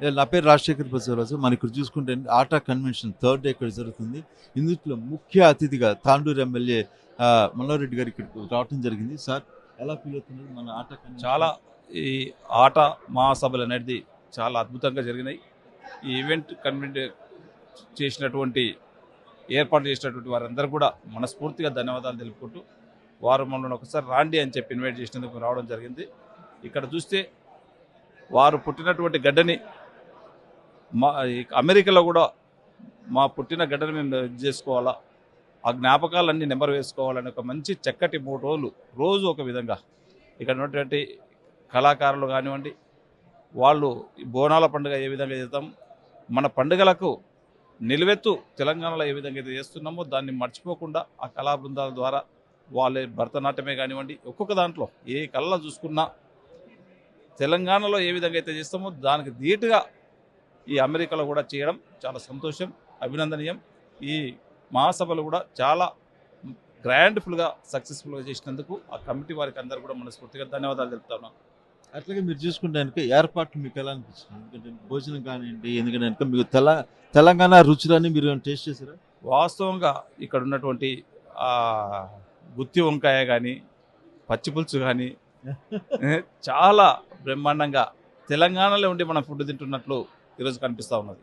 నా పేరు రాజశేఖర్ బసవరాజు. మనం ఇక్కడ చూసుకుంటే ఆటా కన్వెన్షన్ థర్డ్ డే ఇక్కడ జరుగుతుంది. ఇందులో ముఖ్య అతిథిగా తాండూరు ఎమ్మెల్యే మల్లారెడ్డి గారు ఇక్కడికి రావడం జరిగింది. సార్ ఎలా ఫీల్ అవుతున్నారు మన ఆటా కన్వెన్షన్? చాలా ఈ ఆట మహాసభలు అనేది చాలా అద్భుతంగా జరిగినాయి. ఈ ఈవెంట్ కన్వెంట్ చేసినటువంటి ఏర్పాటు చేసినటువంటి వారందరూ కూడా మనస్ఫూర్తిగా ధన్యవాదాలు తెలుపుకుంటూ వారు మమ్మల్ని ఒకసారి రాండి అని చెప్పి ఇన్వైట్ చేసినందుకు రావడం జరిగింది. ఇక్కడ చూస్తే వారు పుట్టినటువంటి గడ్డని అమెరికాలో కూడా మా పుట్టిన గడ్డని మేము ఇది చేసుకోవాలా, ఆ జ్ఞాపకాలన్నీ నెంబర్ వేసుకోవాలని ఒక మంచి చక్కటి 3 రోజులు రోజు ఒక విధంగా ఇక్కడ ఉన్నటువంటి కళాకారులు కానివ్వండి, వాళ్ళు బోనాల పండుగ ఏ విధంగా చేస్తాం, మన పండుగలకు నిలువెత్తు తెలంగాణలో ఏ విధంగా అయితే చేస్తున్నామో దాన్ని మర్చిపోకుండా ఆ కళా బృందాల ద్వారా వాళ్ళే భరతనాట్యమే కానివ్వండి, ఒక్కొక్క దాంట్లో ఏ కళలో చూసుకున్నా తెలంగాణలో ఏ విధంగా అయితే చేస్తామో దానికి ధీటుగా ఈ అమెరికాలో కూడా చేయడం చాలా సంతోషం, అభినందనీయం. ఈ మహాసభలు కూడా చాలా గ్రాండ్ఫుల్గా సక్సెస్ఫుల్గా చేసినందుకు ఆ కమిటీ వారికి అందరూ కూడా మనస్ఫూర్తిగా ధన్యవాదాలు తెలుపుతున్నాం. అట్లాగే మీరు చూసుకుంటే ఏర్పాట్లు మీకు ఎలా అనిపించింది? ఎందుకంటే భోజనం కానివ్వండి, ఎందుకంటే మీకు తెలంగాణ రుచులని మీరు టేస్ట్ చేశారా? వాస్తవంగా ఇక్కడ ఉన్నటువంటి గుత్తి వంకాయ కానీ పచ్చిపులుసు కానీ చాలా బ్రహ్మాండంగా తెలంగాణలో ఉండి మనం ఫుడ్ తింటున్నట్లు ఈరోజు కనిపిస్తూ ఉన్నది.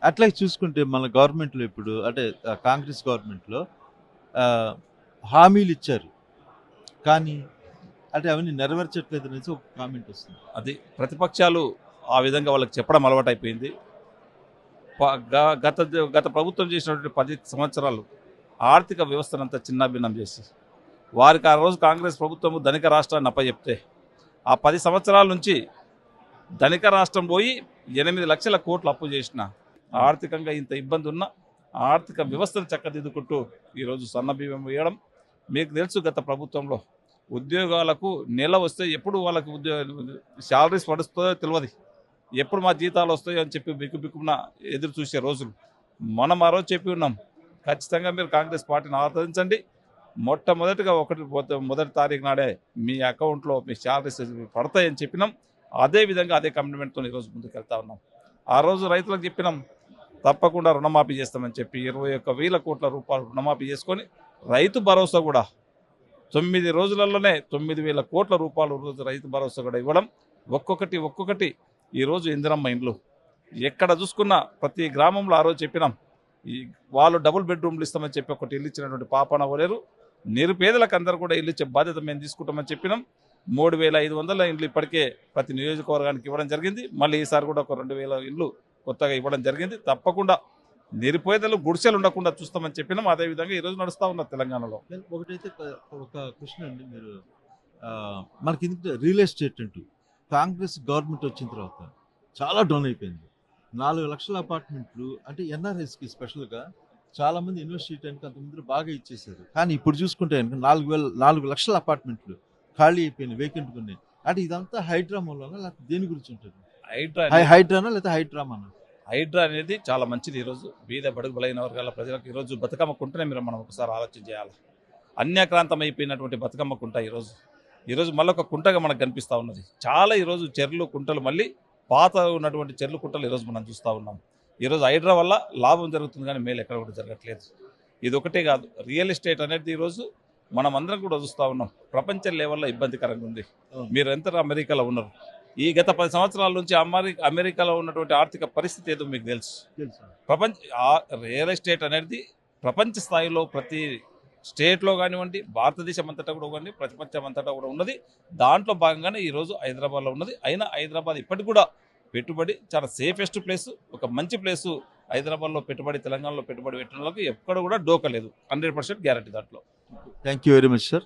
అట్లాగే చూసుకుంటే మన గవర్నమెంట్లో ఇప్పుడు అంటే కాంగ్రెస్ గవర్నమెంట్లో హామీలు ఇచ్చారు, కానీ అంటే అవన్నీ నెరవేర్చట్లేదు అనేసి ఒక కామెంట్ వస్తుంది. అది ప్రతిపక్షాలు ఆ విధంగా వాళ్ళకి చెప్పడం అలవాటు అయిపోయింది. గత గత ప్రభుత్వం చేసినటువంటి 10 సంవత్సరాలు ఆర్థిక వ్యవస్థనంతా చిన్నాభిన్నం చేసి వారికి ఆ రోజు కాంగ్రెస్ ప్రభుత్వం ధనిక రాష్ట్రాన్ని అప్పచెప్తే ఆ 10 సంవత్సరాల నుంచి ధనిక రాష్ట్రం పోయి 8 లక్షల కోట్లు అప్పు చేసిన ఆర్థికంగా ఇంత ఇబ్బంది ఉన్న ఆర్థిక వ్యవస్థను చక్కదిద్దుకుంటూ ఈరోజు సన్నబియ్యం వేయడం. మీకు తెలుసు గత ప్రభుత్వంలో ఉద్యోగాలకు నెల వస్తే ఎప్పుడు వాళ్ళకి శాలరీస్ పడుస్తుందో తెలియదు, ఎప్పుడు మా జీతాలు వస్తాయో అని చెప్పి బిక్కున ఎదురు చూసే రోజులు. మనం ఆ రోజు చెప్పి ఉన్నాం, ఖచ్చితంగా మీరు కాంగ్రెస్ పార్టీని ఆదరించండి, మొట్టమొదటిగా మొదటి తారీఖు నాడే మీ అకౌంట్లో మీ శాలరీస్ పడతాయని చెప్పినాం. అదేవిధంగా అదే కమిట్మెంట్తో ఈరోజు ముందుకు వెళ్తా ఉన్నాం. ఆ రోజు రైతులకు చెప్పినాం తప్పకుండా రుణమాఫీ చేస్తామని చెప్పి 21,000 కోట్ల రూపాయలు రుణమాఫీ చేసుకొని రైతు భరోసా కూడా 9 రోజులలోనే 9,000 కోట్ల రూపాయలు రోజు రైతు భరోసా కూడా ఇవ్వడం. ఒక్కొక్కటి ఈరోజు ఇందిరమ్మ ఇండ్లు ఎక్కడ చూసుకున్నా ప్రతి గ్రామంలో ఆ రోజు చెప్పినాం, ఈ వాళ్ళు డబుల్ బెడ్రూమ్లు ఇస్తామని చెప్పి ఒకటి ఇల్లు ఇచ్చినటువంటి పాపన పోలేరు. నిరుపేదలకు అందరూ కూడా ఇల్లు ఇచ్చే బాధ్యత మేము తీసుకుంటామని చెప్పినాం. 3,500 ఇండ్లు ఇప్పటికే ప్రతి నియోజకవర్గానికి ఇవ్వడం జరిగింది. మళ్ళీ ఈసారి కూడా ఒక 2,000 ఇండ్లు కొత్తగా ఇవ్వడం జరిగింది. తప్పకుండా నిరుపేదలు గుడిసెలు ఉండకుండా చూస్తామని చెప్పినాం. అదేవిధంగా ఈరోజు నడుస్తూ ఉన్నారు తెలంగాణలో. ఒకటైతే ఒక క్వశ్చన్ అండి, మీరు మనకి రియల్ ఎస్టేట్ అంటూ కాంగ్రెస్ గవర్నమెంట్ వచ్చిన తర్వాత చాలా డౌన్ అయిపోయింది. 4 లక్షల అపార్ట్మెంట్లు అంటే ఎన్ఆర్ఎస్కి స్పెషల్గా చాలామంది ఇన్వెస్ట్ చేయడానికి అంతకుముందు బాగా ఇచ్చేసారు. కానీ ఇప్పుడు చూసుకుంటే 4 లక్షల అపార్ట్మెంట్లు ఖాళీ అయిపోయినాయి, వేకెంట్ ఉన్నాయి. అంటే ఇదంతా హైడ్రామాలోనా లేకపోతే దేని గురించి ఉంటుంది? హైడ్రానా లేకపోతే హైడ్రామానా? హైడ్రా అనేది చాలా మంచిది. ఈరోజు బీద బడుగు బలైన వర్గాల ప్రజలకు ఈరోజు బతుకమ్మ కుంటనే మీరు మనం ఒకసారి ఆలోచన చేయాలి. అన్యాక్రాంతం అయిపోయినటువంటి బతుకమ్మ కుంట ఈరోజు మళ్ళీ ఒక కుంటగా మనకు కనిపిస్తూ ఉన్నది. చాలా ఈరోజు చెర్లు కుంటలు మళ్ళీ పాత ఉన్నటువంటి చెర్లు కుంటలు ఈరోజు మనం చూస్తూ ఉన్నాం. ఈరోజు హైడ్రా వల్ల లాభం జరుగుతుంది కానీ మేలు ఎక్కడ కూడా జరగట్లేదు. ఇది ఒకటే కాదు, రియల్ ఎస్టేట్ అనేది ఈరోజు మనం అందరం కూడా చూస్తూ ఉన్నాం, ప్రపంచ లెవెల్లో ఇబ్బందికరంగా ఉంది. మీరు ఎంత అమెరికాలో ఉన్నారు, ఈ గత 10 సంవత్సరాల నుంచి అమెరికాలో ఉన్నటువంటి ఆర్థిక పరిస్థితి ఏదో మీకు తెలుసు. రియల్ ఎస్టేట్ అనేది ప్రపంచ స్థాయిలో ప్రతి స్టేట్లో కానివ్వండి, భారతదేశం అంతటా కూడా కానీ ప్రపంచం అంతటా కూడా ఉన్నది. దాంట్లో భాగంగానే ఈరోజు హైదరాబాద్లో ఉన్నది. అయినా హైదరాబాద్ ఇప్పటికి కూడా పెట్టుబడి చాలా సేఫెస్ట్ ప్లేస్, ఒక మంచి ప్లేసు. హైదరాబాద్లో పెట్టుబడి, తెలంగాణలో పెట్టుబడి పెట్టడం వాళ్ళకి ఎక్కడ కూడా డోకలేదు. 100% గ్యారంటీ దాంట్లో. Thank you very much sir.